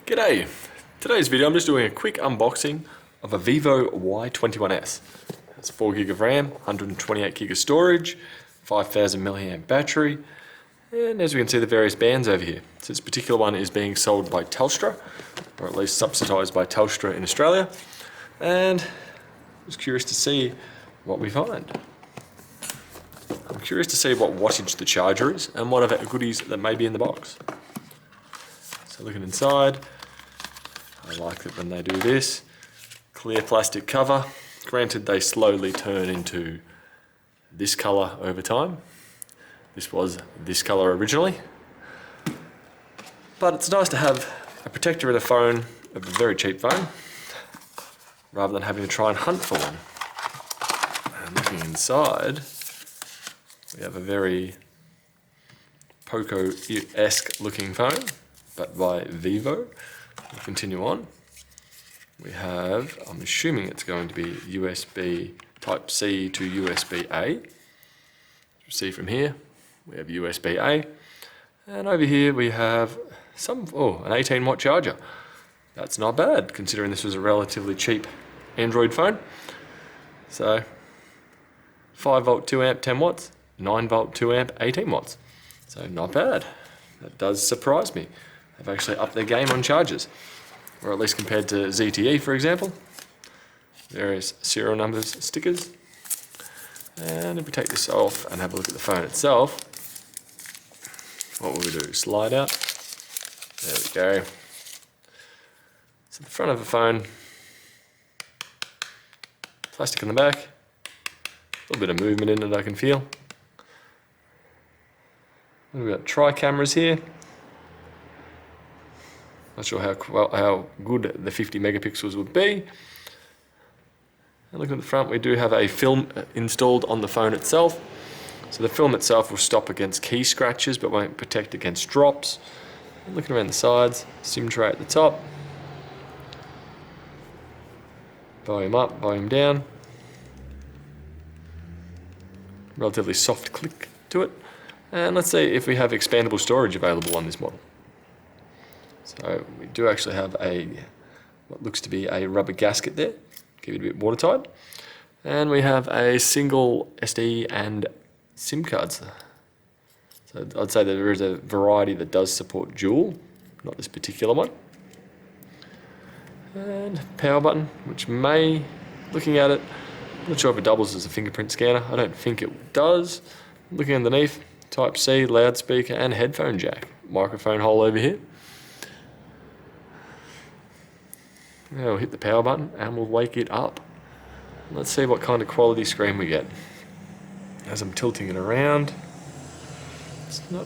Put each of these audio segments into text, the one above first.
G'day! Today's video I'm just doing a quick unboxing of a Vivo Y21s. It's 4GB of RAM, 128GB of storage, 5000 mAh battery, and as we can see the various bands over here. So this particular one is being sold by Telstra, or at least subsidised by Telstra in Australia, and I was curious to see what we find. I'm curious to see what wattage the charger is and what other goodies that may be in the box. So looking inside, I like it when they do this. Clear plastic cover. Granted, they slowly turn into this colour over time. This was this colour originally. But it's nice to have a protector in a phone, of a very cheap phone, rather than having to try and hunt for one. And looking inside, we have a very Poco-esque looking phone, but by Vivo. We'll continue on. We have, I'm assuming it's going to be USB Type-C to USB-A. You see from here, we have USB-A. And over here we have an 18-watt charger. That's not bad, considering this was a relatively cheap Android phone. So, 5-volt 2-amp 10 watts, 9-volt 2-amp 18 watts. So not bad. That does surprise me. They've actually upped their game on chargers, or at least compared to ZTE, for example. Various serial numbers, stickers. And if we take this off and have a look at the phone itself, what will we do? Slide out. There we go. So the front of the phone, plastic in the back, a little bit of movement in it I can feel. And we've got tri-cameras here. Not sure how good the 50 megapixels would be. And looking at the front, we do have a film installed on the phone itself. So the film itself will stop against key scratches but won't protect against drops. And looking around the sides, SIM tray at the top. Volume up, volume down. Relatively soft click to it. And let's see if we have expandable storage available on this model. So we do actually have what looks to be a rubber gasket there, keep it a bit watertight. And we have a single SD and SIM cards. So I'd say that there is a variety that does support dual, not this particular one. And power button, which may, looking at it, I'm not sure if it doubles as a fingerprint scanner. I don't think it does. Looking underneath, Type-C, loudspeaker and headphone jack. Microphone hole over here. Now we'll hit the power button and we'll wake it up. Let's see what kind of quality screen we get. As I'm tilting it around, I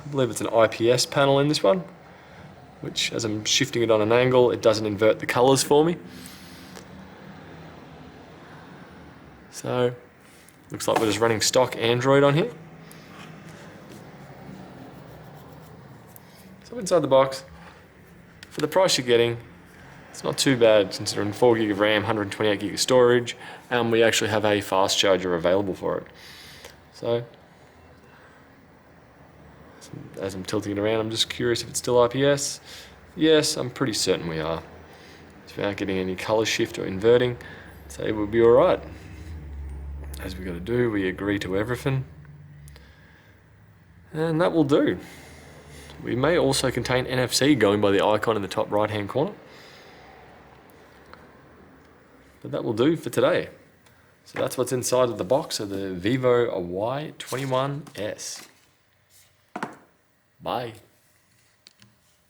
believe it's an IPS panel in this one, which as I'm shifting it on an angle, it doesn't invert the colours for me. So, looks like we're just running stock Android on here. So inside the box, for the price you're getting, it's not too bad considering 4GB of RAM, 128GB of storage, and we actually have a fast charger available for it. So, as I'm tilting it around, I'm just curious if it's still IPS. Yes, I'm pretty certain we are. So without getting any colour shift or inverting, so it will be alright. As we got to do, we agree to everything. And that will do. We may also contain NFC going by the icon in the top right hand corner. But that will do for today. So that's what's inside of the box of the Vivo Y21s. Bye.